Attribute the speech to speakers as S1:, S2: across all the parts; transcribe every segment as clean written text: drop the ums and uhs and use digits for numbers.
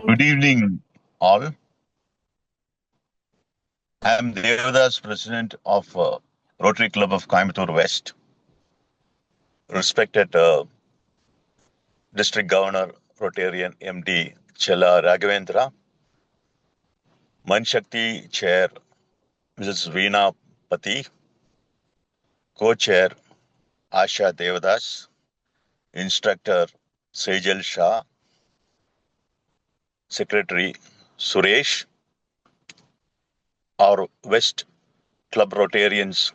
S1: Good evening, all. I am Devadas, President of Rotary Club of Coimbatore West. Respected District Governor, Rotarian MD Chella Raghavendra, Maan Shakti Chair Mrs. Veena Pati, Co-Chair Asha Devadas, Instructor Sejal Shah, Secretary Suresh, our West Club Rotarians,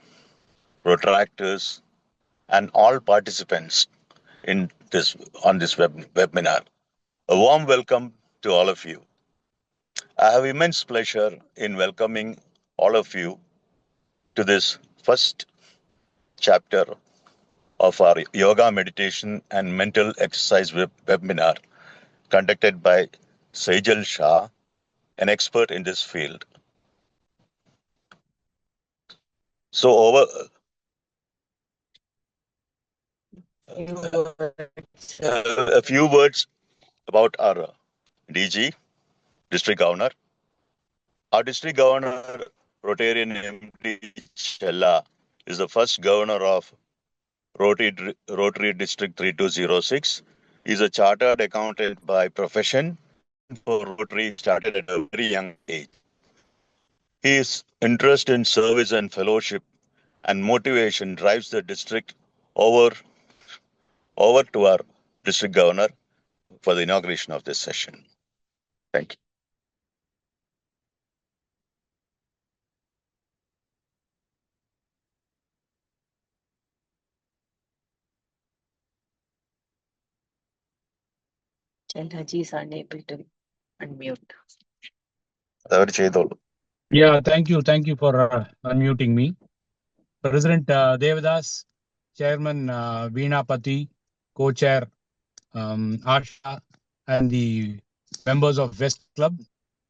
S1: Rotaractors, and all participants on this webinar. A warm welcome to all of you. I have immense pleasure in welcoming all of you to this first chapter of our yoga, meditation, and mental exercise webinar conducted by Sejal Shah, an expert in this field. So a few words about our DG, District Governor. Our District Governor, Rotarian MD Chella, is the first governor of Rotary District 3206. He is a chartered accountant by profession. For Rotary started at a very young age. His interest in service and fellowship and motivation drives the district over to our district governor for the inauguration of this session. Thank you.
S2: Chellaji is unable to unmute.
S3: Yeah, thank you for unmuting me. President Devadas, Chairman Veena Pati, Co-Chair Asha, and the members of West Club.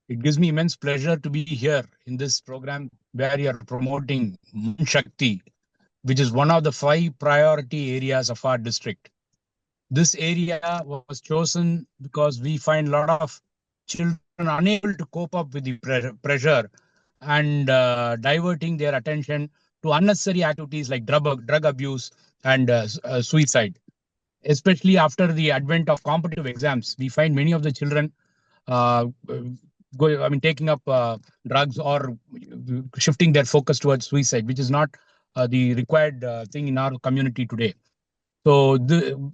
S3: It gives me immense pleasure to be here in this program where you are promoting Maan Shakti, which is one of the 5 priority areas of our district. This area was chosen because we find a lot of children unable to cope up with the pressure and diverting their attention to unnecessary activities like drug abuse and suicide. Especially after the advent of competitive exams, we find many of the children taking up drugs or shifting their focus towards suicide, which is not the required thing in our community today. So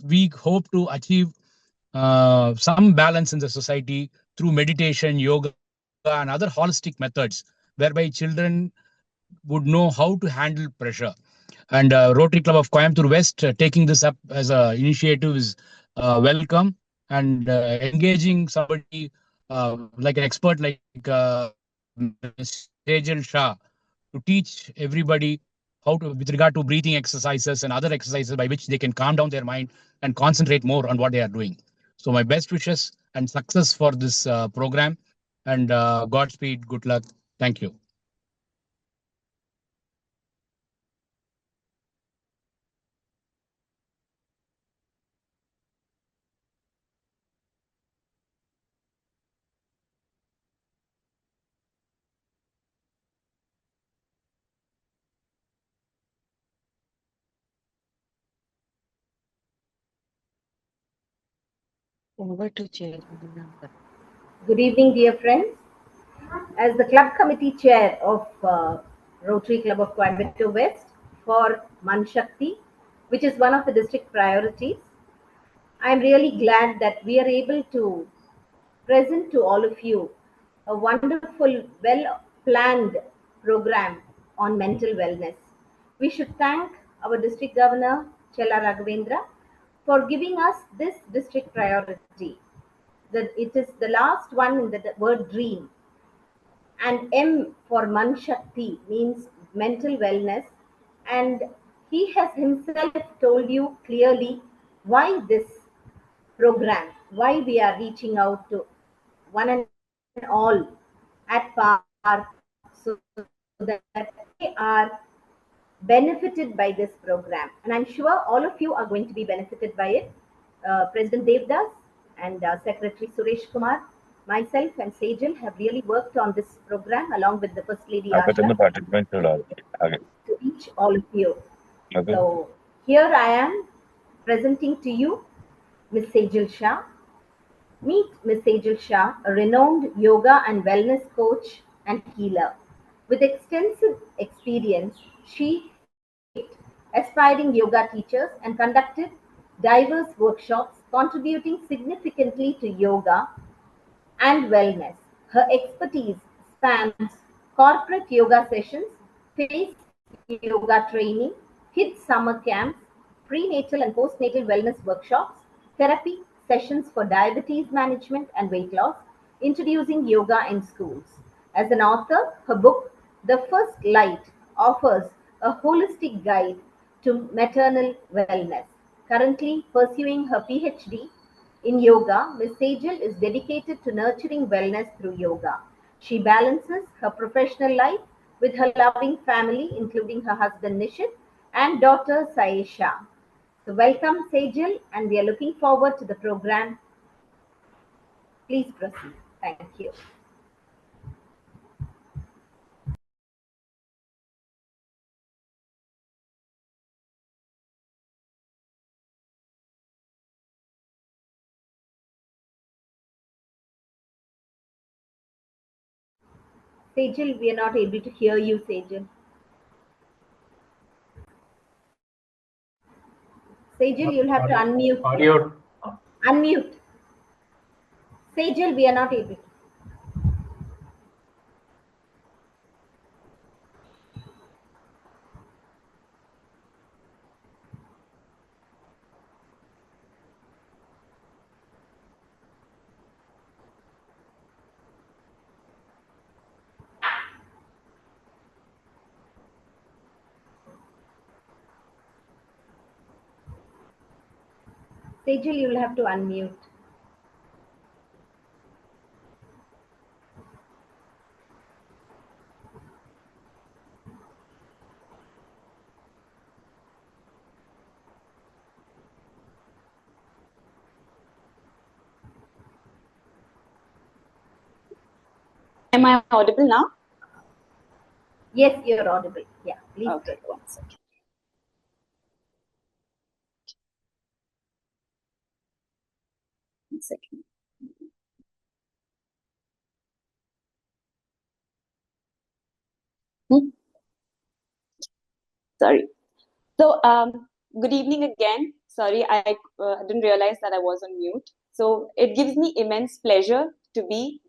S3: we hope to achieve some balance in the society through meditation, yoga, and other holistic methods, whereby children would know how to handle pressure. And Rotary Club of Coimbatore West taking this up as an initiative is welcome, and engaging somebody like an expert like Sejal Shah to teach everybody how to, with regard to breathing exercises and other exercises by which they can calm down their mind and concentrate more on what they are doing. So my best wishes and success for this program, and Godspeed, good luck. Thank you.
S2: Over to Chair.
S4: Good evening, dear friends. As the club committee chair of Rotary Club of Coimbatore West for Maan Shakti, which is one of the district priorities, I am really glad that we are able to present to all of you a wonderful, well-planned program on mental wellness. We should thank our district governor, Chella Raghavendra, for giving us this district priority. That it is the last one in the word dream. And M for Maan Shakti means mental wellness. And he has himself told you clearly why this program, why we are reaching out to one and all at par so that they are benefited by this program. And I'm sure all of you are going to be benefited by it. President Devdas and Secretary Suresh Kumar, myself and Sejal have really worked on this program along with the First Lady Asha to reach all of you. So here I am presenting to you Miss Sejal Shah. Meet Miss Sejal Shah, a renowned yoga and wellness coach and healer. With extensive experience, she shaped aspiring yoga teachers and conducted diverse workshops contributing significantly to yoga and wellness. Her expertise spans corporate yoga sessions, face yoga training, kids summer camps, prenatal and postnatal wellness workshops, therapy sessions for diabetes management and weight loss, introducing yoga in schools. As an author, her book, The First Light, offers a holistic guide to maternal wellness. Currently pursuing her PhD in yoga, Ms. Sejal is dedicated to nurturing wellness through yoga. She balances her professional life with her loving family, including her husband Nishit and daughter Saisha. So, welcome Sejal, and we are looking forward to the program. Please proceed. Thank you. Sejal, we are not able to hear you, Sejal. Sejal, you'll have to unmute.
S3: Audio.
S4: Unmute. Sejal, we are not able to. Sejal, you'll have to unmute.
S5: Am I audible now?
S4: Yes, you're audible. Yeah, please.
S5: Okay, one second. One second. Sorry. So, good evening again. Sorry, I didn't realize that I was on mute. So, it gives me immense pleasure to be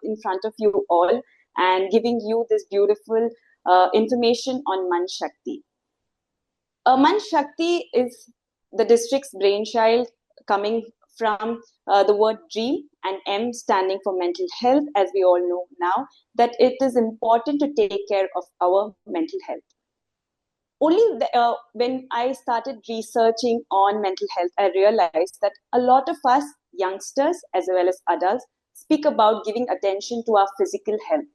S5: in front of you all and giving you this beautiful information on Maan Shakti. Maan Shakti is the district's brainchild, coming from the word dream, and M standing for mental health, as we all know now, that it is important to take care of our mental health. Only when I started researching on mental health, I realized that a lot of us youngsters as well as adults speak about giving attention to our physical health.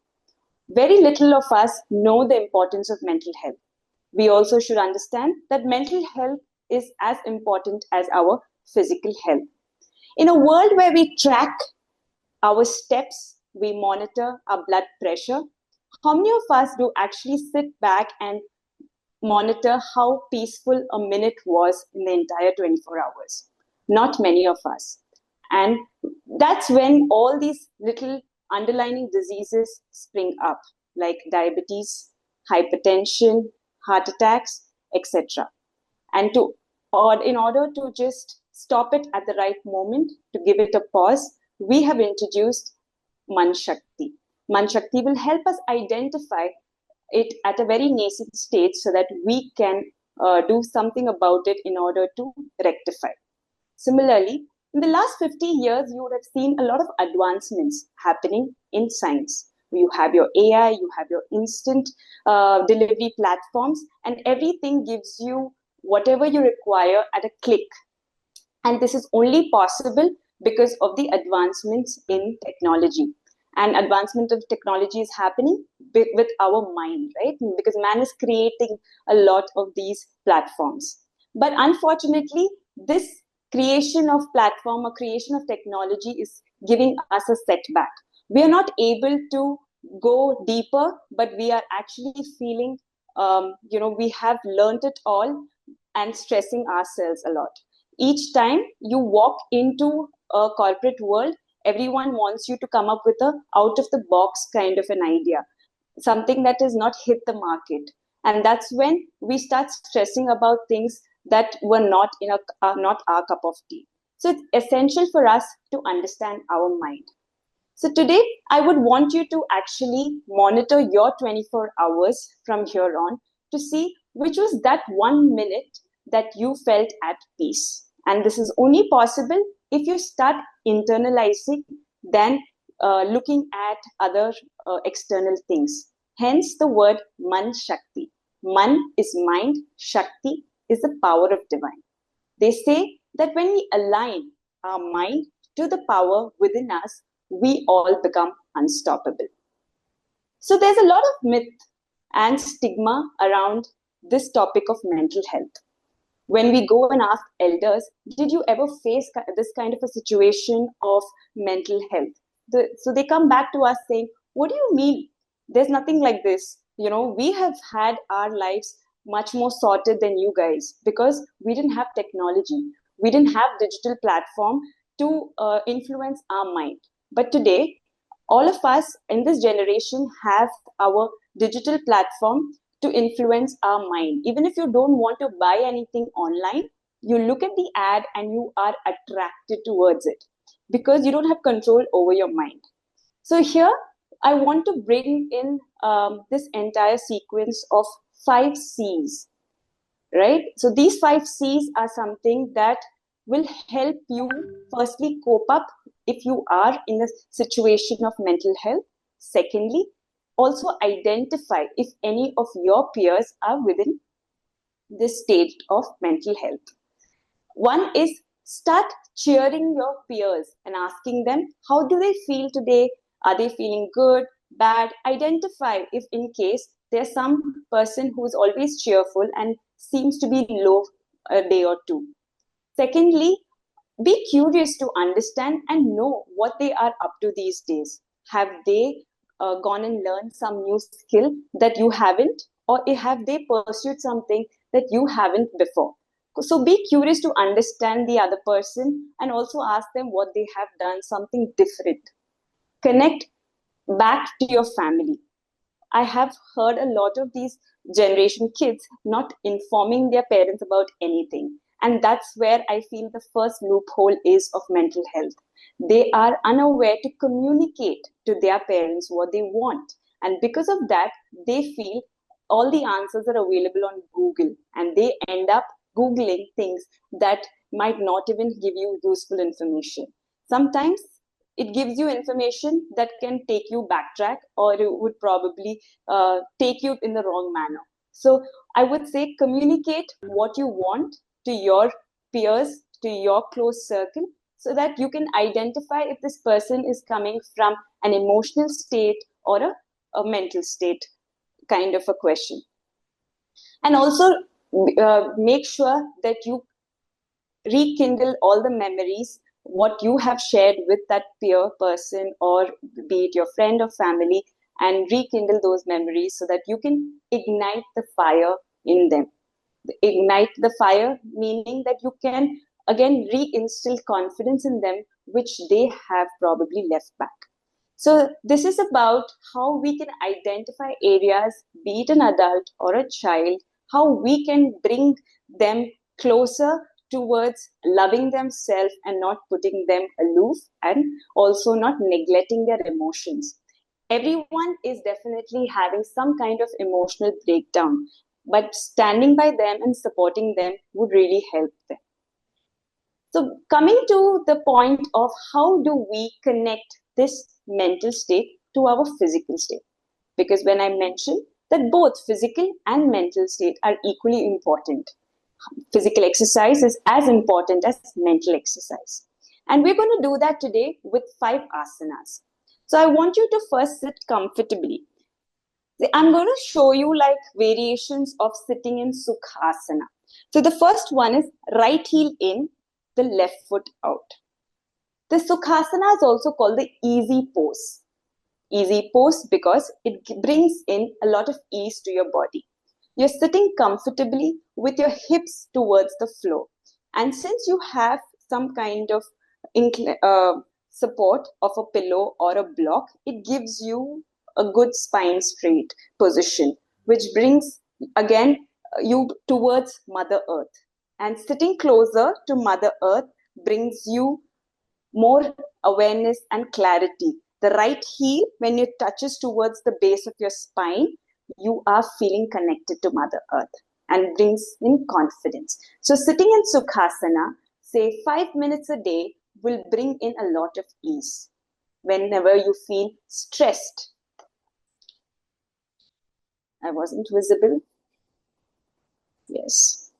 S5: Very little of us know the importance of mental health. We also should understand that mental health is as important as our physical health. In a world where we track our steps, we monitor our blood pressure, how many of us do actually sit back and monitor how peaceful a minute was in the entire 24 hours? Not many of us. And that's when all these little underlying diseases spring up, like diabetes, hypertension, heart attacks, etc. And in order to just stop it at the right moment, to give it a pause, we have introduced Maan Shakti. Maan Shakti will help us identify it at a very nascent stage so that we can do something about it in order to rectify. Similarly, in the last 50 years, you would have seen a lot of advancements happening in science. You have your AI, you have your instant delivery platforms, and everything gives you whatever you require at a click. And this is only possible because of the advancements in technology. and advancement of technology is happening with our mind, right? Because man is creating a lot of these platforms. But unfortunately, this creation of platform or creation of technology is giving us a setback. We are not able to go deeper, but we are actually feeling, we have learned it all and stressing ourselves a lot. Each time you walk into a corporate world, everyone wants you to come up with a out of the box kind of an idea, something that has not hit the market. And that's when we start stressing about things that were not not our cup of tea. So it's essential for us to understand our mind. So today, I would want you to actually monitor your 24 hours from here on to see which was that 1 minute that you felt at peace. And this is only possible if you start internalizing than looking at other external things. Hence the word Maan Shakti. Man is mind, Shakti is the power of divine. They say that when we align our mind to the power within us, we all become unstoppable. So there's a lot of myth and stigma around this topic of mental health. When we go and ask elders, did you ever face this kind of a situation of mental health? So they come back to us saying, what do you mean? There's nothing like this. We have had our lives much more sorted than you guys because we didn't have technology. We didn't have digital platform to influence our mind. But today, all of us in this generation have our digital platform to influence our mind. Even if you don't want to buy anything online, you look at the ad and you are attracted towards it because you don't have control over your mind. So here, I want to bring in this entire sequence of 5 C's, right? So these 5 C's are something that will help you firstly cope up if you are in a situation of mental health. Secondly, also identify if any of your peers are within this state of mental health. One is start cheering your peers and asking them, how do they feel today? Are they feeling good, bad? Identify if in case there's some person who's always cheerful and seems to be low a day or two. Secondly, be curious to understand and know what they are up to these days. Have they gone and learned some new skill that you haven't? Or have they pursued something that you haven't before? So be curious to understand the other person and also ask them what they have done, something different. Connect back to your family. I have heard a lot of these generation kids not informing their parents about anything. And that's where I feel the first loophole is of mental health. They are unaware to communicate to their parents what they want. And because of that, they feel all the answers are available on Google. And they end up Googling things that might not even give you useful information. Sometimes it gives you information that can take you backtrack, or it would probably take you in the wrong manner. So I would say communicate what you want to your peers, to your close circle, so that you can identify if this person is coming from an emotional state or a mental state kind of a question. And also make sure that you rekindle all the memories what you have shared with that peer person, or be it your friend or family, and rekindle those memories so that you can ignite the fire in them. Ignite the fire, meaning that you can again reinstill confidence in them, which they have probably left back. So this is about how we can identify areas, be it an adult or a child, how we can bring them closer towards loving themselves and not putting them aloof, and also not neglecting their emotions. Everyone is definitely having some kind of emotional breakdown, but standing by them and supporting them would really help them. So coming to the point of how do we connect this mental state to our physical state? Because when I mentioned that both physical and mental state are equally important. Physical exercise is as important as mental exercise. And we're going to do that today with 5 asanas. So I want you to first sit comfortably. I'm going to show you like variations of sitting in Sukhasana. So the first one is right heel in, the left foot out. The Sukhasana is also called the easy pose. Easy pose because it brings in a lot of ease to your body. You're sitting comfortably with your hips towards the floor. And since you have some kind of support of a pillow or a block, it gives you a good spine straight position, which brings again you towards Mother Earth. And sitting closer to Mother Earth brings you more awareness and clarity. The right heel, when it touches towards the base of your spine, you are feeling connected to Mother Earth and brings in confidence. So sitting in Sukhasana, say 5 minutes a day, will bring in a lot of ease whenever you feel stressed. I wasn't visible. Yes.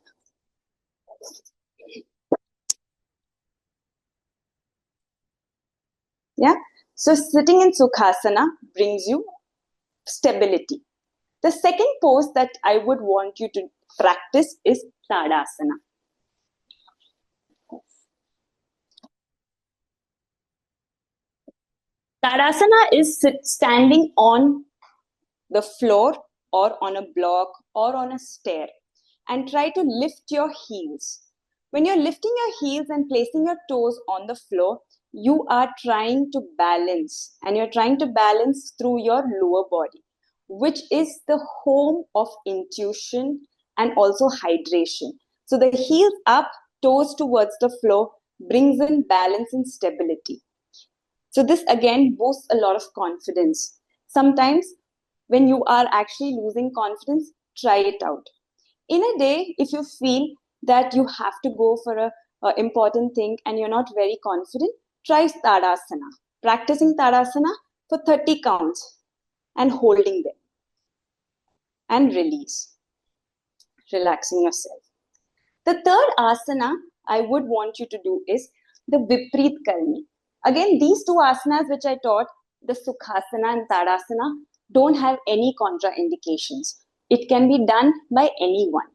S5: Yeah. So sitting in Sukhasana brings you stability. The second pose that I would want you to practice is Tadasana. Tadasana is standing on the floor or on a block or on a stair and try to lift your heels. When you're lifting your heels and placing your toes on the floor, you are trying to balance, and you're trying to balance through your lower body, which is the home of intuition and also hydration. So the heels up, toes towards the floor brings in balance and stability. So this again boosts a lot of confidence. Sometimes when you are actually losing confidence, try it out. In a day, if you feel that you have to go for a important thing and you're not very confident, try Tadasana. Practicing Tadasana for 30 counts and holding them. And release. Relaxing yourself. The third asana I would want you to do is the Vipreet Karni. Again, these two asanas which I taught, the Sukhasana and Tadasana, don't have any contraindications. It can be done by anyone.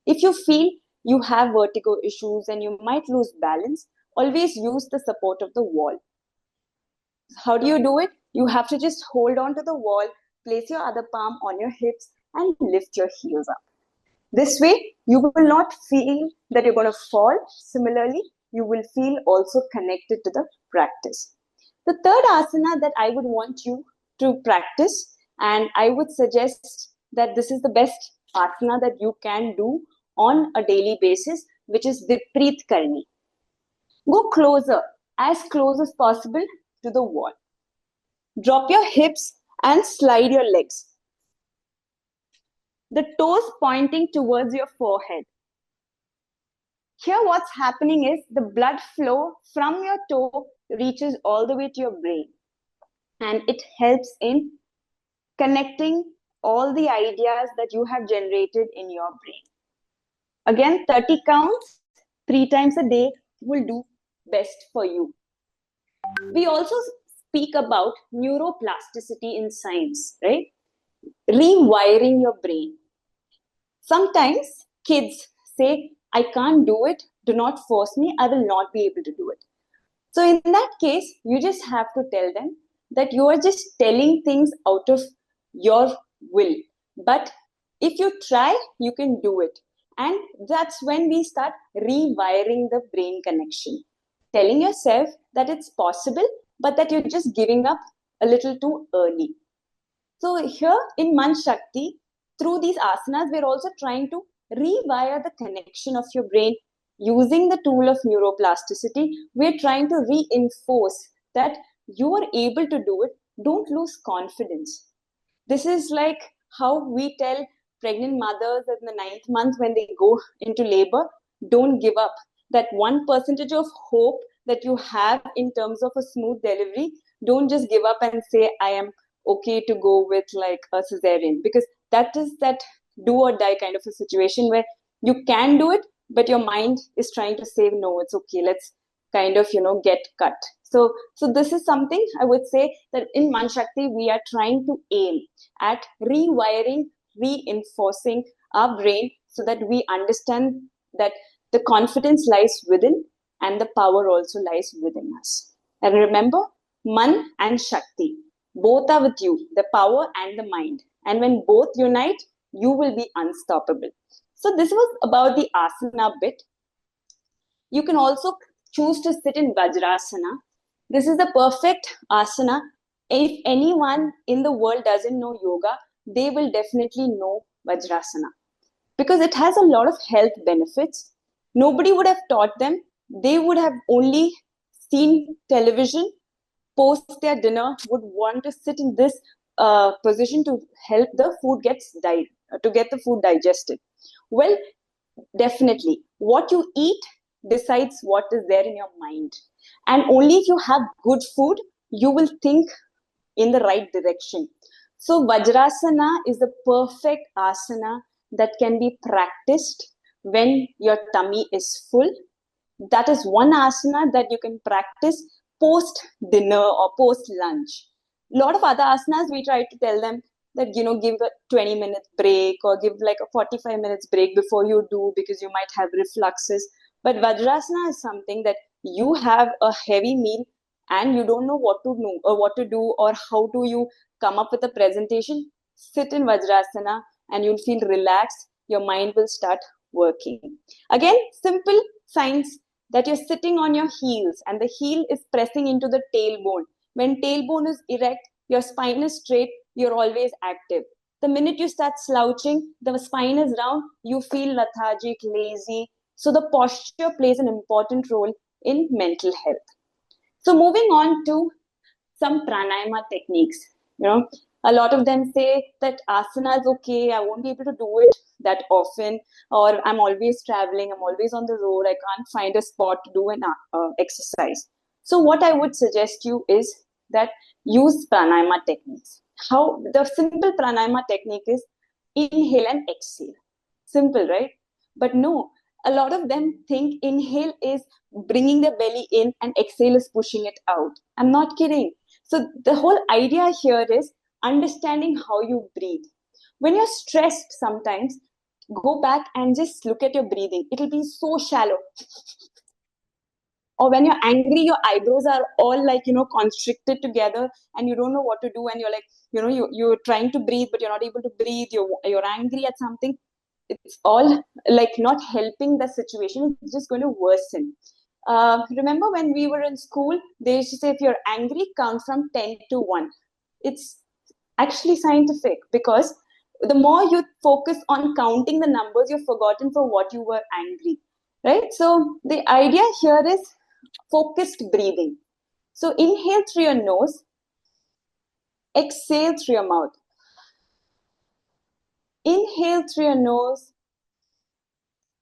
S5: If you feel you have vertigo issues and you might lose balance, always use the support of the wall. How do you do it? You have to just hold on to the wall, place your other palm on your hips and lift your heels up. This way, you will not feel that you're going to fall. Similarly, you will feel also connected to the practice. The third asana that I would want you to practice, and I would suggest that this is the best asana that you can do on a daily basis, which is Vipreet Karni. Go closer, as close as possible to the wall. Drop your hips and slide your legs. The toes pointing towards your forehead. Here what's happening is the blood flow from your toe reaches all the way to your brain. And it helps in connecting all the ideas that you have generated in your brain. Again, 30 counts, 3 times a day will do best for you. We also speak about neuroplasticity in science, right? Rewiring your brain. Sometimes kids say, I can't do it, do not force me, I will not be able to do it. So in that case, you just have to tell them that you are just telling things out of your will. But if you try, you can do it. And that's when we start rewiring the brain connection. Telling yourself that it's possible, but that you're just giving up a little too early. So here in Maan Shakti, through these asanas, we're also trying to rewire the connection of your brain using the tool of neuroplasticity. We're trying to reinforce that you are able to do it. Don't lose confidence. This is like how we tell pregnant mothers in the 9th month when they go into labor, don't give up. That 1% of hope that you have in terms of a smooth delivery, don't just give up and say, I am okay to go with like a cesarean, because that is that do or die kind of a situation where you can do it, but your mind is trying to say, no, it's okay, let's kind of, get cut. So this is something I would say that in Maan Shakti, we are trying to aim at rewiring, reinforcing our brain so that we understand that the confidence lies within and the power also lies within us. And remember, Man and Shakti, both are with you, the power and the mind. And when both unite, you will be unstoppable. So this was about the asana bit. You can also choose to sit in Vajrasana. This is the perfect asana. If anyone in the world doesn't know yoga, they will definitely know Vajrasana because it has a lot of health benefits. Nobody would have taught them. They would have only seen television, post their dinner, would want to sit in this position to help the food get the food digested. Well, definitely, what you eat decides what is there in your mind. And only if you have good food, you will think in the right direction. So Vajrasana is the perfect asana that can be practiced when your tummy is full. That is one asana that you can practice post dinner or post lunch. A lot of other asanas, we try to tell them that, give a 20-minute break or give like a 45 minutes break before you do because you might have refluxes. But Vajrasana is something that you have a heavy meal and you don't know what to do or how do you come up with a presentation. Sit in Vajrasana and you'll feel relaxed. Your mind will start working. Again, simple signs that you're sitting on your heels and the heel is pressing into the tailbone. When tailbone is erect, your spine is straight, you're always active. The minute you start slouching, the spine is round, you feel lethargic, lazy. So the posture plays an important role in mental health. So moving on to some pranayama techniques. A lot of them say that asana is okay, I won't be able to do it that often, or I'm always traveling, I'm always on the road, I can't find a spot to do an exercise. So what I would suggest you is that use pranayama techniques. How the simple pranayama technique is inhale and exhale. Simple, right? But no, a lot of them think inhale is bringing the belly in and exhale is pushing it out. I'm not kidding. So the whole idea here is understanding how you breathe. When you're stressed sometimes, go back and just look at your breathing. It'll be so shallow. Or when you're angry, your eyebrows are all like, constricted together and you don't know what to do. And you're like, you're trying to breathe, but you're not able to breathe. You're angry at something. It's all like not helping the situation. It's just going to worsen. Remember when we were in school, they used to say, if you're angry, count from 10 to 1. It's actually scientific because the more you focus on counting the numbers, you've forgotten for what you were angry, right? So the idea here is focused breathing. So inhale through your nose, exhale through your mouth. Inhale through your nose,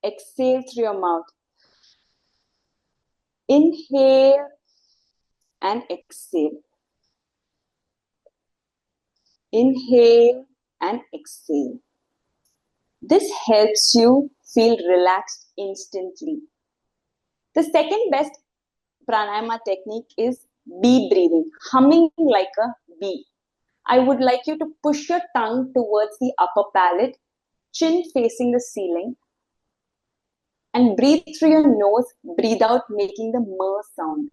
S5: exhale through your mouth. Inhale and exhale. Inhale and exhale. This helps you feel relaxed instantly. The second best pranayama technique is bee breathing, humming like a bee. I would like you to push your tongue towards the upper palate, chin facing the ceiling, and breathe through your nose, breathe out, making the mer sound.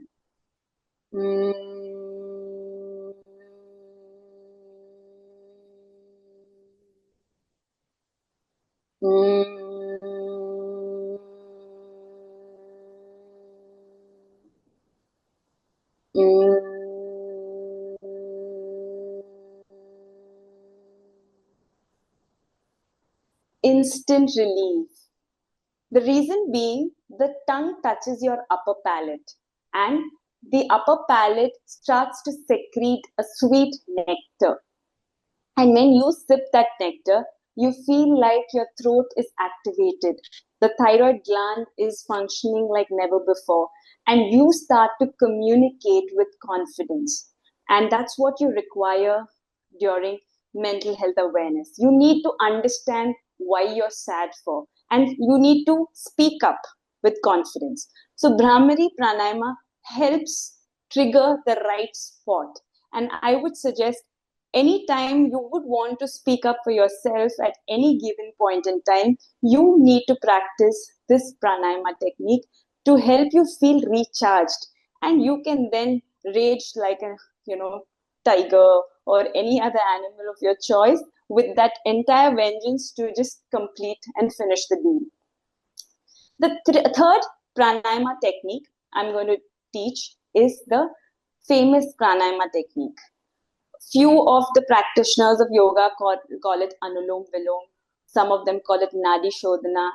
S5: Instant relief. The reason being, the tongue touches your upper palate and the upper palate starts to secrete a sweet nectar. And when you sip that nectar, you feel like your throat is activated. The thyroid gland is functioning like never before. And you start to communicate with confidence. And that's what you require during mental health awareness. You need to understand why you're sad for. And you need to speak up with confidence. So Brahmari Pranayama helps trigger the right spot. And I would suggest anytime you would want to speak up for yourself at any given point in time, you need to practice this pranayama technique to help you feel recharged. And you can then rage like a, tiger or any other animal of your choice with that entire vengeance to just complete and finish the deal. The third pranayama technique I'm going to teach is the famous pranayama technique. Few of the practitioners of yoga call it Anulom Vilom. Some of them call it Nadi Shodhana.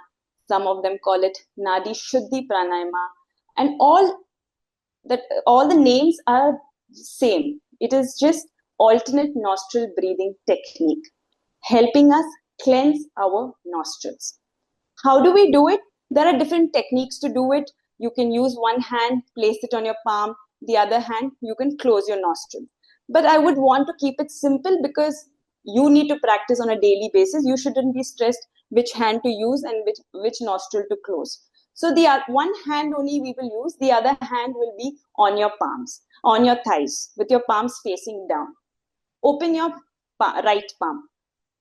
S5: Some of them call it Nadi Shuddhi Pranayama. And all the names are same. It is just alternate nostril breathing technique, helping us cleanse our nostrils. How do we do it? There are different techniques to do it. You can use one hand, place it on your palm. The other hand, you can close your nostril. But I would want to keep it simple because you need to practice on a daily basis. You shouldn't be stressed which hand to use and which nostril to close. So the one hand only we will use. The other hand will be on your palms, on your thighs, with your palms facing down. Open your right palm.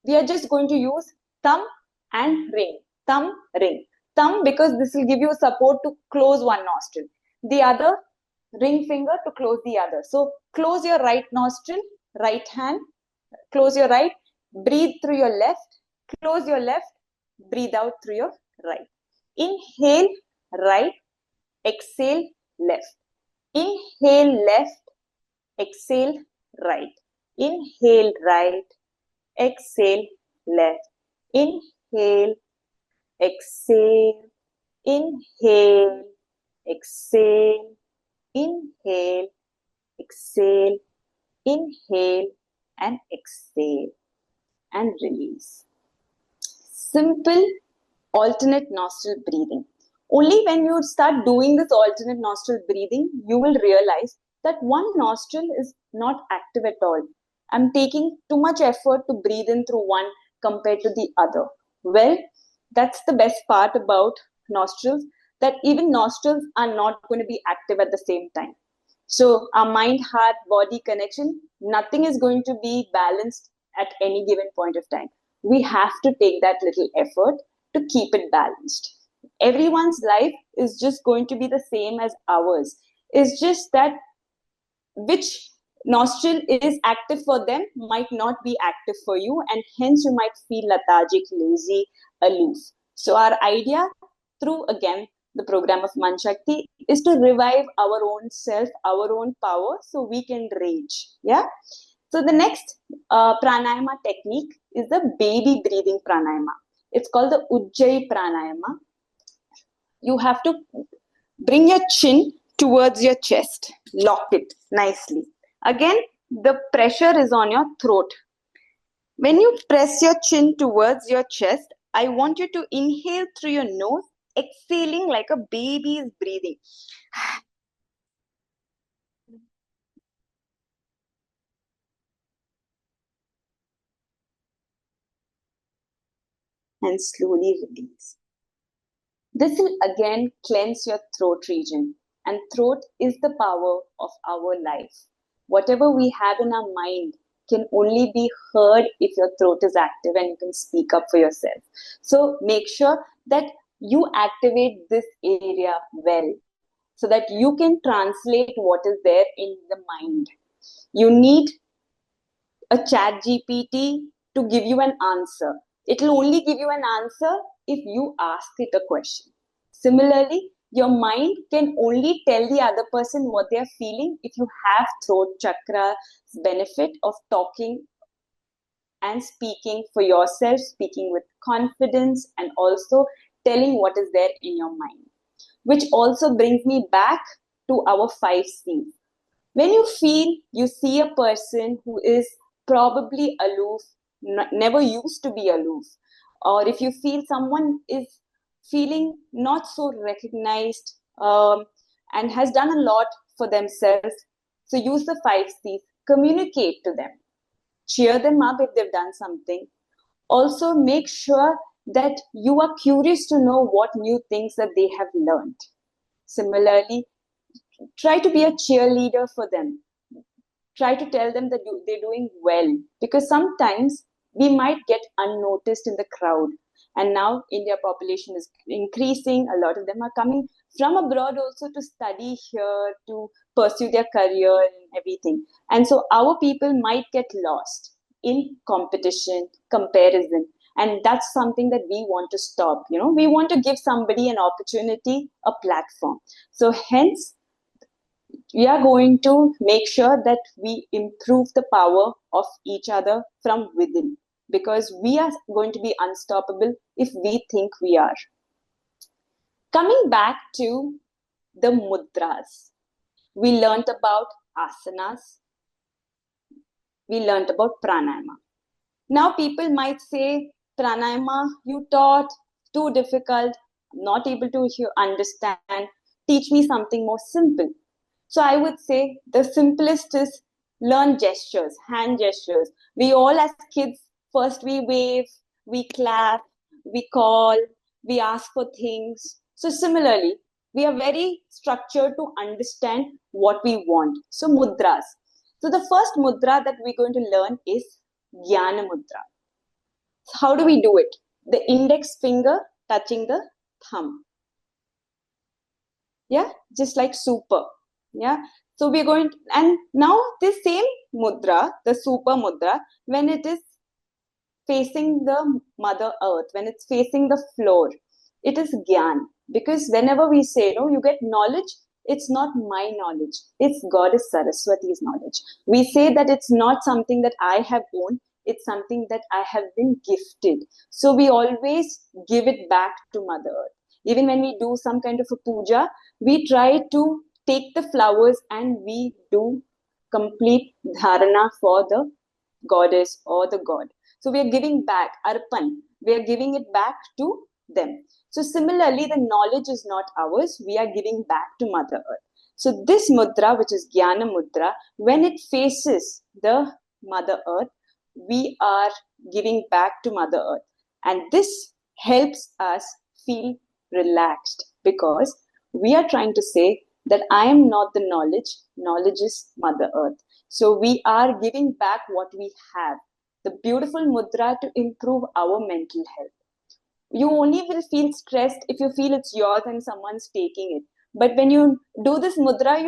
S5: We are just going to use thumb and ring. Thumb, ring. Thumb because this will give you support to close one nostril. The other, ring finger to close the other. So close your right nostril, right hand, close your right, breathe through your left, close your left, breathe out through your right. Inhale right, exhale left. Inhale left, exhale right. Inhale right, exhale left. Inhale, exhale, inhale, exhale, inhale, exhale, inhale, and exhale, and release. Simple alternate nostril breathing. Only when you start doing this alternate nostril breathing, you will realize that one nostril is not active at all. I'm taking too much effort to breathe in through one compared to the other. Well, that's the best part about nostrils, that even nostrils are not going to be active at the same time. So our mind, heart, body connection, nothing is going to be balanced at any given point of time. We have to take that little effort to keep it balanced. Everyone's life is just going to be the same as ours. It's just that which nostril is active for them might not be active for you, and hence you might feel lethargic, lazy, aloof. So our idea through, again, the program of Maan Shakti is to revive our own self, our own power, so we can rage. Yeah. So the next pranayama technique is the baby breathing pranayama. It's called the Ujjayi pranayama. You have to bring your chin towards your chest. Lock it nicely. Again, the pressure is on your throat. When you press your chin towards your chest, I want you to inhale through your nose, exhaling like a baby is breathing. And slowly release. This will again cleanse your throat region, and throat is the power of our life. Whatever we have in our mind can only be heard if your throat is active and you can speak up for yourself. So make sure that you activate this area well so that you can translate what is there in the mind. You need a chat GPT to give you an answer. It will only give you an answer if you ask it a question. Similarly, your mind can only tell the other person what they are feeling if you have throat chakra's benefit of talking and speaking for yourself, speaking with confidence, and also telling what is there in your mind. Which also brings me back to our 5 C's. When you feel you see a person who is probably aloof, never used to be aloof, or if you feel someone is feeling not so recognized and has done a lot for themselves, so use the 5 C's. Communicate to them. Cheer them up if they've done something. Also, make sure that you are curious to know what new things that they have learned. Similarly, try to be a cheerleader for them. Try to tell them that they're doing well, because sometimes we might get unnoticed in the crowd. And now India population is increasing. A lot of them are coming from abroad also to study here, to pursue their career and everything. And so our people might get lost in competition, comparison. And that's something that we want to stop. We want to give somebody an opportunity, a platform. So hence, we are going to make sure that we improve the power of each other from within, because we are going to be unstoppable if we think we are. Coming back to the mudras, we learned about asanas, we learned about pranayama. Now people might say, pranayama you taught, too difficult, not able to understand, teach me something more simple. So I would say the simplest is learn gestures, hand gestures. We all as kids, first we wave, we clap, we call, we ask for things. So similarly, we are very structured to understand what we want. So mudras. So the first mudra that we're going to learn is Jnana Mudra. How do we do it? The index finger touching the thumb. Yeah, just like super. Yeah, so we're going to, and now this same mudra, the super mudra, when it is facing the mother earth, when it's facing the floor, it is Gyan. Because whenever we say, you get knowledge, it's not my knowledge, it's Goddess Saraswati's knowledge. We say that it's not something that I have owned, it's something that I have been gifted. So we always give it back to Mother Earth. Even when we do some kind of a puja, we try to take the flowers and we do complete dharana for the goddess or the god. So we are giving back, arpan, we are giving it back to them. So similarly, the knowledge is not ours, we are giving back to Mother Earth. So this mudra, which is Jnana Mudra, when it faces the Mother Earth, we are giving back to Mother Earth. And this helps us feel relaxed, because we are trying to say that I am not the knowledge, knowledge is Mother Earth. So we are giving back what we have. The beautiful mudra to improve our mental health. You only will feel stressed if you feel it's yours and someone's taking it. But when you do this mudra,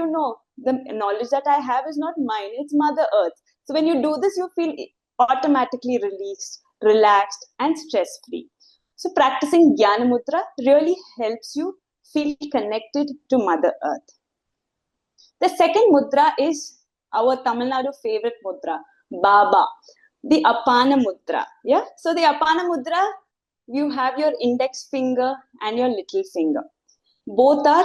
S5: the knowledge that I have is not mine, it's Mother Earth. So when you do this, you feel automatically released, relaxed, and stress-free. So practicing Jnana Mudra really helps you feel connected to Mother Earth. The second mudra is our Tamil Nadu favorite mudra, Baba, the Apana Mudra. Yeah. So the Apana Mudra, you have your index finger and your little finger. Both are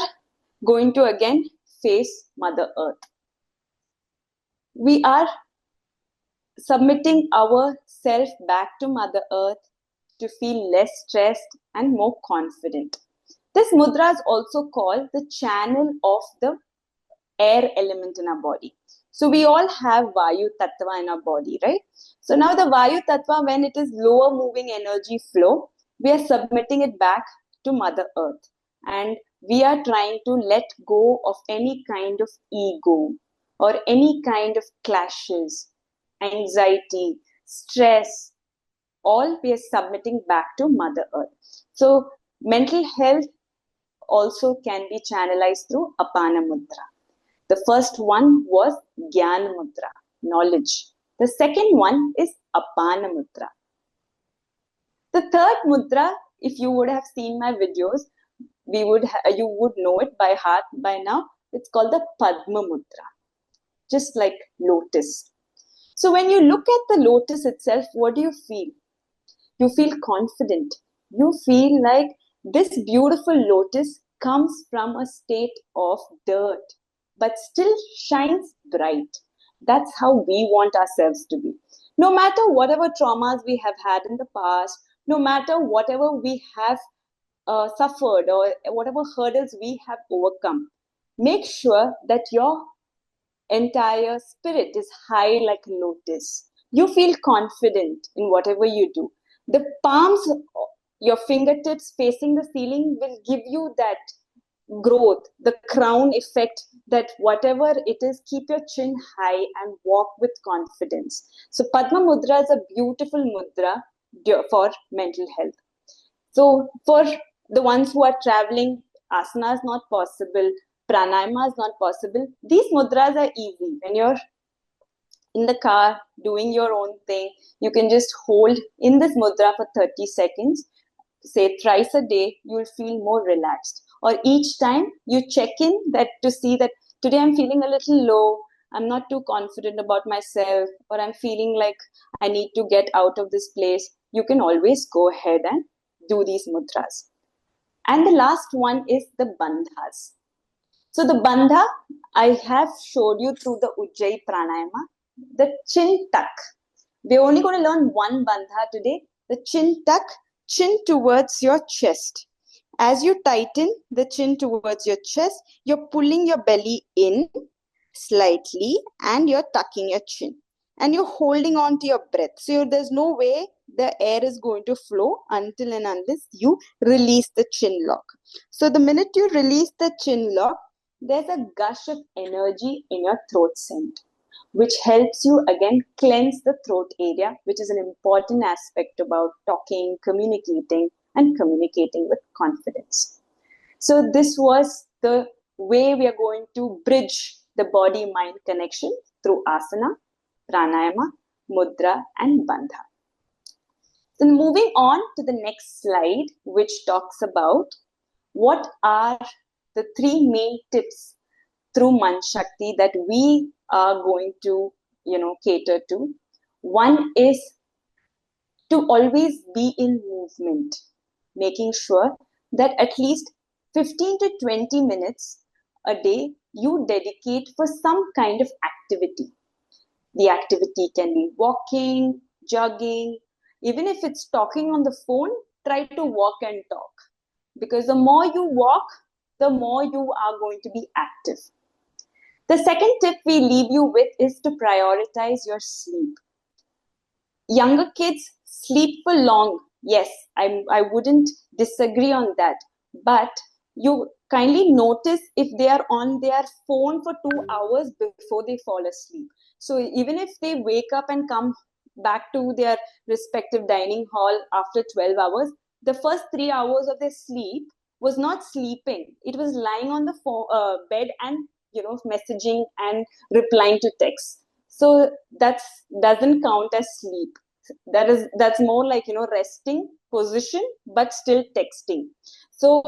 S5: going to again face Mother Earth. We are submitting ourselves back to Mother Earth to feel less stressed and more confident. This mudra is also called the channel of the air element in our body. So we all have Vayu Tattva in our body, right? So now the Vayu Tattva, when it is lower moving energy flow, we are submitting it back to Mother Earth. And we are trying to let go of any kind of ego or any kind of clashes, anxiety, stress, all we are submitting back to Mother Earth. So mental health also can be channelized through Apana Mudra. The first one was Jnana Mudra, knowledge. The second one is Apana Mudra. The third mudra, if you would have seen my videos, you would know it by heart by now. It's called the Padma Mudra, just like lotus. So when you look at the lotus itself, what do you feel? You feel confident. You feel like this beautiful lotus comes from a state of dirt, but still shines bright. That's how we want ourselves to be. No matter whatever traumas we have had in the past, no matter whatever we have suffered or whatever hurdles we have overcome, make sure that your entire spirit is high like a lotus. You feel confident in whatever you do. The palms, your fingertips facing the ceiling will give you that growth, the crown effect, that whatever it is, keep your chin high and walk with confidence. So Padma Mudra is a beautiful mudra for mental health. So for the ones who are traveling, asana is not possible, pranayama is not possible. These mudras are easy. When you're in the car doing your own thing, you can just hold in this mudra for 30 seconds. Say thrice a day, you'll feel more relaxed. Or each time you check in that to see that today I'm feeling a little low, I'm not too confident about myself, or I'm feeling like I need to get out of this place. You can always go ahead and do these mudras. And the last one is the bandhas. So the bandha, I have showed you through the Ujjayi Pranayama, the chin tuck. We're only going to learn one bandha today, the chin tuck, chin towards your chest. As you tighten the chin towards your chest, you're pulling your belly in slightly and you're tucking your chin. And you're holding on to your breath. So there's no way the air is going to flow until and unless you release the chin lock. So the minute you release the chin lock, there's a gush of energy in your throat center, which helps you again cleanse the throat area, which is an important aspect about talking, communicating, and communicating with confidence. So this was the way we are going to bridge the body-mind connection through asana, pranayama, mudra, and bandha. So moving on to the next slide, which talks about what are the three main tips through Maan Shakti that we are going to, cater to. One is to always be in movement, making sure that at least 15 to 20 minutes a day you dedicate for some kind of activity. The activity can be walking, jogging, even if it's talking on the phone, try to walk and talk. Because the more you walk, the more you are going to be active. The second tip we leave you with is to prioritize your sleep. Younger kids sleep for long. Yes, I wouldn't disagree on that. But you kindly notice if they are on their phone for 2 hours before they fall asleep. So even if they wake up and come back to their respective dining hall after 12 hours, the first 3 hours of their sleep was not sleeping. It was lying on the bed and messaging and replying to texts. So that doesn't count as sleep. That's more like resting position but still texting. So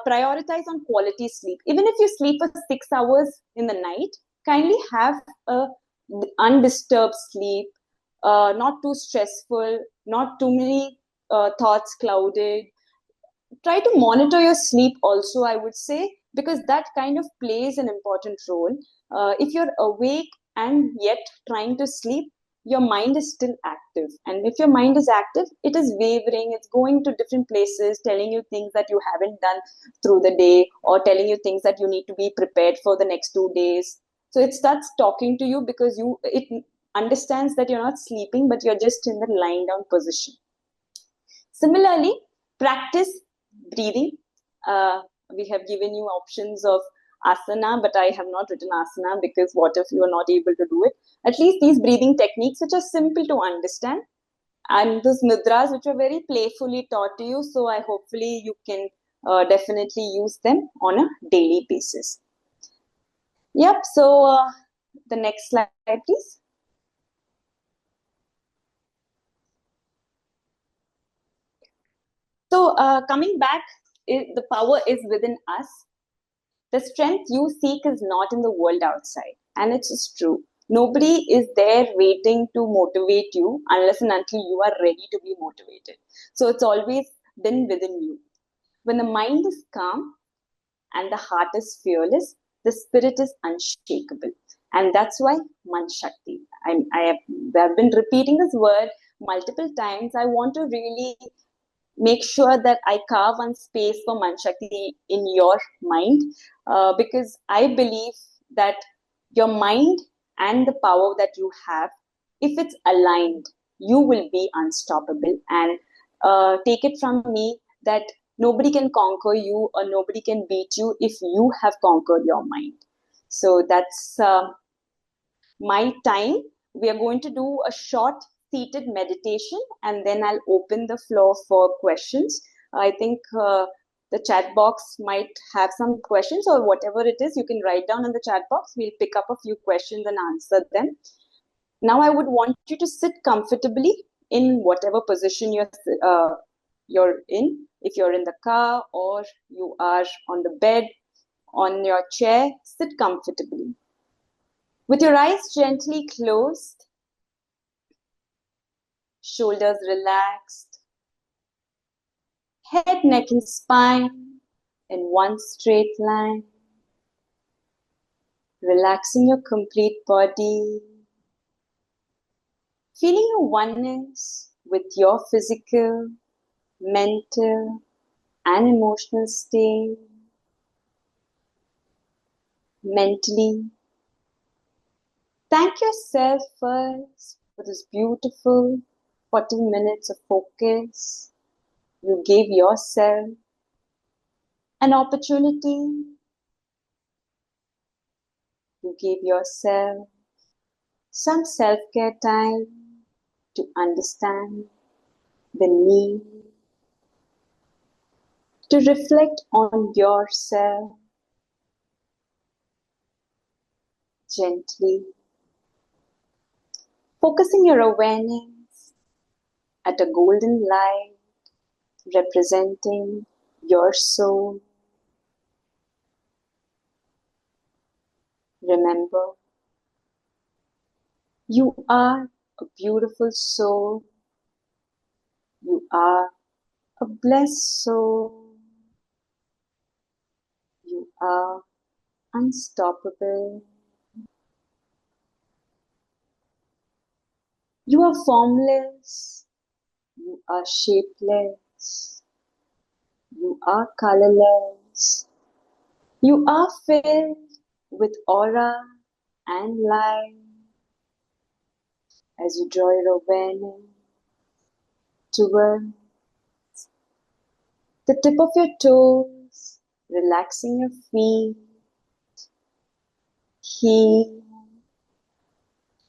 S5: prioritize on quality sleep. Even if you sleep for 6 hours in the night, kindly have a undisturbed sleep, not too stressful, not too many thoughts clouded. Try to monitor your sleep also, I would say, because that kind of plays an important role. If you're awake and yet trying to sleep, your mind is still active. And if your mind is active, it is wavering, it's going to different places, telling you things that you haven't done through the day, or telling you things that you need to be prepared for the next 2 days. So it starts talking to you because it understands that you're not sleeping, but you're just in the lying down position. Similarly, practice breathing. We have given you options of asana, but I have not written asana because what if you are not able to do it? At least these breathing techniques, which are simple to understand, and those mudras, which are very playfully taught to you. So hopefully you can definitely use them on a daily basis. Yep. So the next slide, please. So coming back, the power is within us. The strength you seek is not in the world outside. And it's true. Nobody is there waiting to motivate you unless and until you are ready to be motivated. So it's always been within you. When the mind is calm and the heart is fearless, the spirit is unshakable. And that's why Maan Shakti. I have been repeating this word multiple times. I want to really make sure that I carve one space for Maan Shakti in your mind, because I believe that your mind and the power that you have, if it's aligned, you will be unstoppable. And take it from me that nobody can conquer you or nobody can beat you if you have conquered your mind. So that's my time. We are going to do a short seated meditation and then I'll open the floor for questions. I think the chat box might have some questions or whatever it is, you can write down in the chat box. We'll pick up a few questions and answer them. Now I would want you to sit comfortably in whatever position you're in. If you're in the car or you are on the bed, on your chair, sit comfortably. With your eyes gently closed, shoulders relaxed, head, neck, and spine in one straight line. Relaxing your complete body, feeling your oneness with your physical, mental, and emotional state. Mentally, thank yourself first for this beautiful 40 minutes of focus. You gave yourself an opportunity. You gave yourself some self-care time to understand the need to reflect on yourself gently, focusing your awareness at a golden light representing your soul. Remember, you are a beautiful soul. You are a blessed soul. You are unstoppable. You are formless. You are shapeless. You are colorless. You are filled with aura and light. As you draw your awareness toward the tip of your toes, relaxing your feet, heel,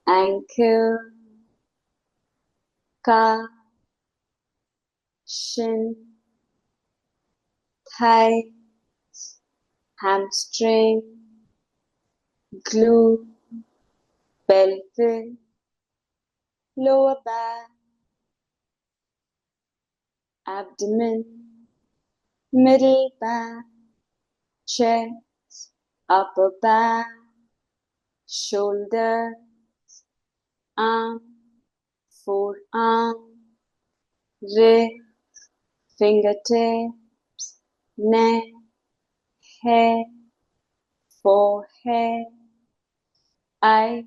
S5: ankle, calf, shin, thigh, hamstring, glute, pelvis, lower back, abdomen, middle back, chest, upper back, shoulder, arm, forearm, wrist, fingertips, neck, head, forehead, eyes,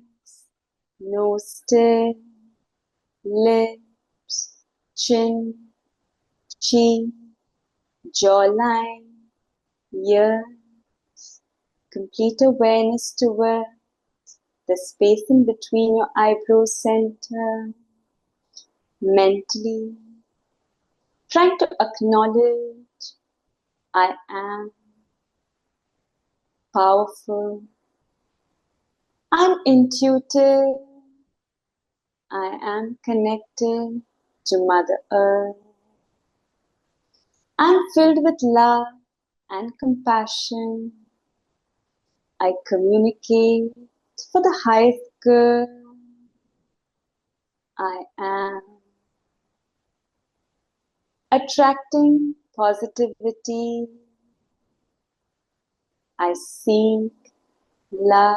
S5: nose tip, lips, chin, cheek, jawline, ears. Complete awareness toward the space in between your eyebrow center. Mentally, trying to acknowledge I am powerful, I'm intuitive, I am connected to Mother Earth. I'm filled with love and compassion. I communicate for the highest good. I am attracting positivity. I seek love.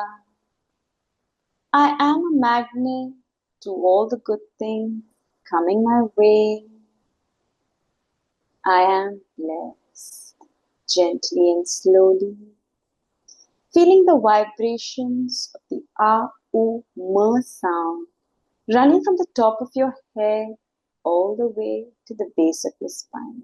S5: I am a magnet to all the good things coming my way. I am blessed. Gently and slowly, feeling the vibrations of the Ah, Oo, Ma sound running from the top of your head all the way to the base of your spine.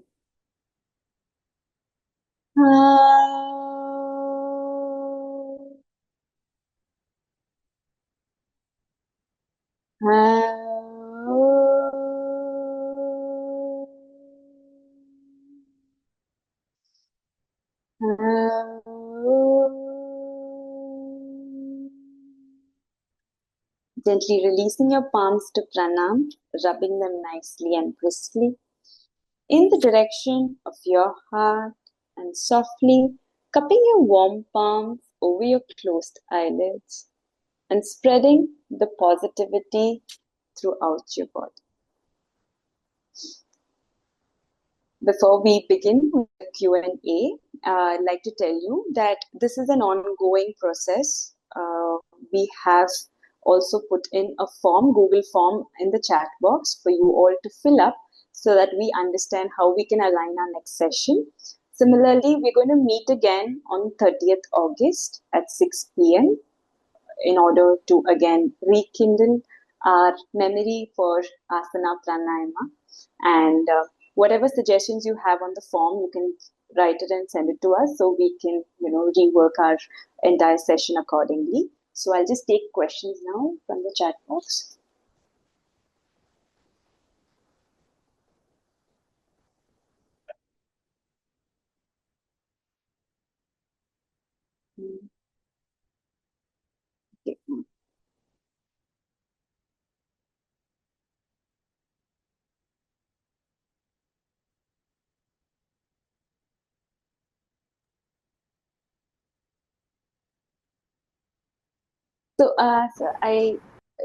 S5: Gently releasing your palms to pranam, rubbing them nicely and briskly in the direction of your heart, and softly cupping your warm palms over your closed eyelids and spreading the positivity throughout your body. Before we begin with the Q&A, I'd like to tell you that this is an ongoing process. We have also put in a form, Google form, in the chat box for you all to fill up so that we understand how we can align our next session. Similarly, we're going to meet again on 30th August at 6 p.m. in order to again rekindle our memory for Asana Pranayama. And whatever suggestions you have on the form, you can write it and send it to us so we can, rework our entire session accordingly. So I'll just take questions now from the chat box. Okay.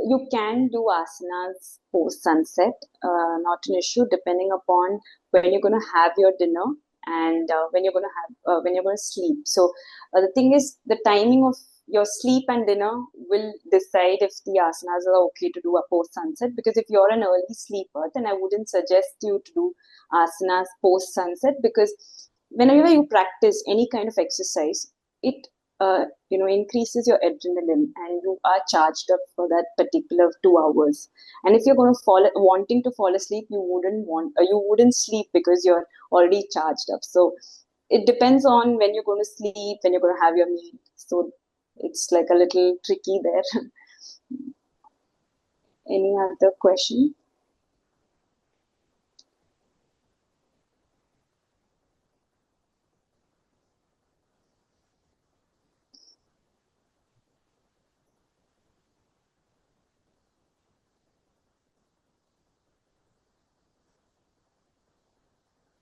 S5: You can do asanas post sunset, not an issue, depending upon when you're going to have your dinner and when you're going to sleep. So the thing is, the timing of your sleep and dinner will decide if the asanas are okay to do a post sunset. Because if you're an early sleeper, then I wouldn't suggest you to do asanas post sunset, because whenever you practice any kind of exercise, it increases your adrenaline and you are charged up for that particular 2 hours. And if you're going to wanting to fall asleep, you wouldn't sleep because you're already charged up. So it depends on when you're going to sleep, when you're going to have your meal. So it's like a little tricky there. Any other question?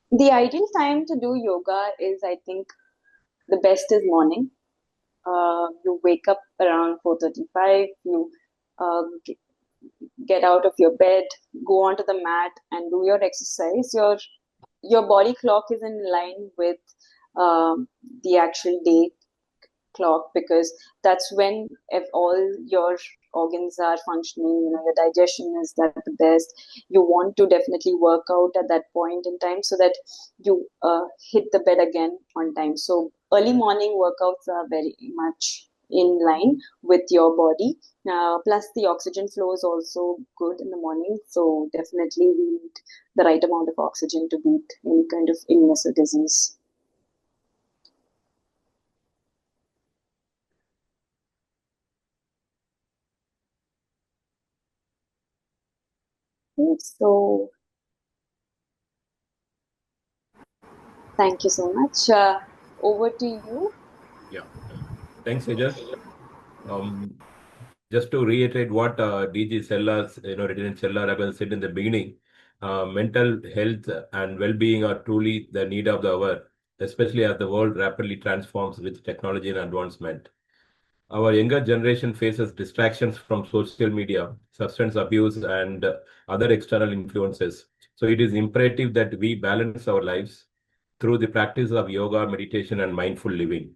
S5: The ideal time to do yoga is, I think, the best is morning. You wake up around 4:35. You get out of your bed, go onto the mat, and do your exercise. Your body clock is in line with the actual day clock, because that's when if all your organs are functioning, your digestion is at the best. You want to definitely work out at that point in time so that you hit the bed again on time. So early morning workouts are very much in line with your body. Plus the oxygen flow is also good in the morning. So definitely we need the right amount of oxygen to beat any kind of illness or disease. So thank you so much. Over to you.
S6: Yeah. Thanks, Ajay. Just to reiterate what DG Sellars, Retinan Sellar have said in the beginning, mental health and well-being are truly the need of the hour, especially as the world rapidly transforms with technology and advancement. Our younger generation faces distractions from social media, substance abuse, and other external influences. So it is imperative that we balance our lives through the practice of yoga, meditation, and mindful living.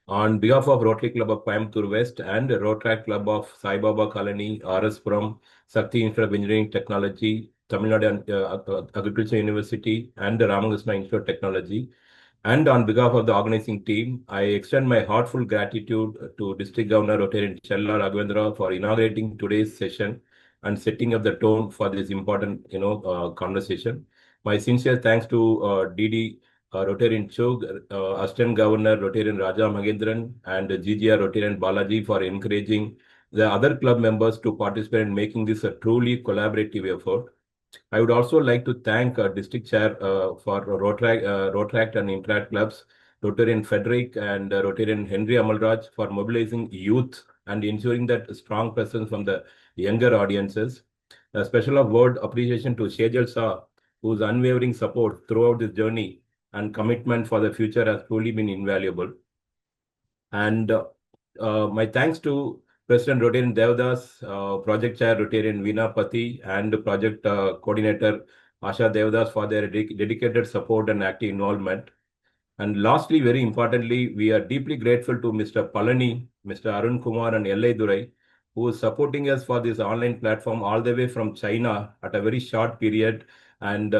S6: On behalf of Rotary Club of Coimbatore West and Rotary Club of Sai Baba Colony, RS Puram, Sakti Institute of Engineering Technology, Tamil Nadu Agriculture University, and the Ramakrishna Institute of Technology, and on behalf of the organizing team, I extend my heartfelt gratitude to District Governor Rotary Chella Raghavendra for inaugurating today's session and setting up the tone for this important, conversation. My sincere thanks to DD Rotarian Chog, Assistant Governor Rotarian Raja Magendran, and GGR Rotarian Balaji for encouraging the other club members to participate in making this a truly collaborative effort. I would also like to thank District Chair for Rotaract and Interact clubs Rotarian Frederick and Rotarian Henry Amalraj for mobilizing youth and ensuring that strong presence from the younger audiences. A special word appreciation to Sejal Shah, whose unwavering support throughout this journey and commitment for the future has truly been invaluable. And my thanks to President Rotarian Devdas, Project Chair Rotarian Veena Pati, and Project Coordinator Asha Devdas for their dedicated support and active involvement. And lastly, very importantly, we are deeply grateful to Mr. Palani, Mr. Arun Kumar, and L.A. Durai, who is supporting us for this online platform all the way from China at a very short period, and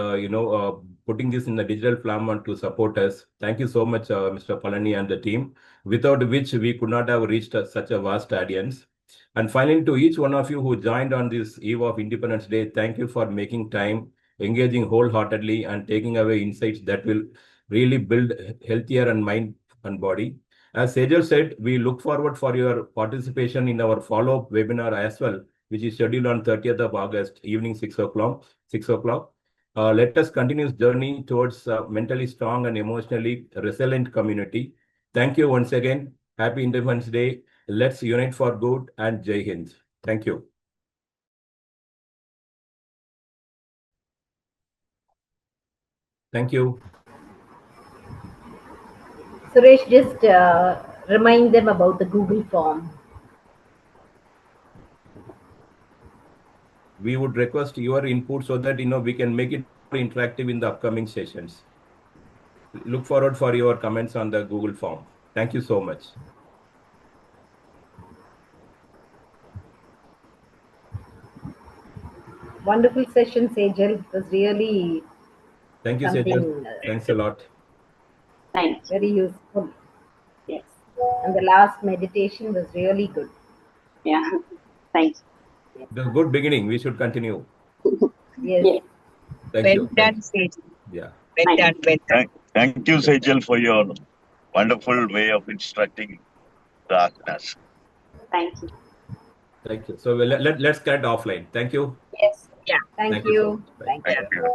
S6: putting this in the digital platform to support us. Thank you so much, Mr. Palani and the team, without which we could not have reached such a vast audience. And finally, to each one of you who joined on this eve of Independence Day, thank you for making time, engaging wholeheartedly, and taking away insights that will really build healthier and mind and body. As Sejal said, we look forward for your participation in our follow-up webinar as well, which is scheduled on 30th of August, evening 6 o'clock. Let us continue this journey towards a mentally strong and emotionally resilient community. Thank you once again. Happy Independence Day. Let's unite for good, and Jai Hind. Thank you. Thank you.
S4: Suresh, just remind them about the Google form.
S6: We would request your input so that we can make it more interactive in the upcoming sessions. Look forward for your comments on the Google form. Thank you so much.
S4: Wonderful session, Sejal. It was really
S6: Thank you, Sejal. Thanks a lot.
S5: Thanks.
S4: Very useful.
S5: Yes.
S4: And the last meditation was really good.
S5: Yeah. Thanks.
S6: The good beginning. We should continue.
S4: Yes.
S5: Yes.
S6: Thank
S2: Well
S6: you.
S2: done, Sejal.
S6: Yeah.
S2: Well done, well done.
S1: Thank you, Sejal, for your wonderful way of instructing the asanas.
S5: Thank you.
S6: Thank you. So let's get offline. Thank you.
S5: Yes.
S2: Yeah.
S4: Thank
S6: so
S4: you.
S6: much. Bye.
S4: Thank you.
S1: Thank you.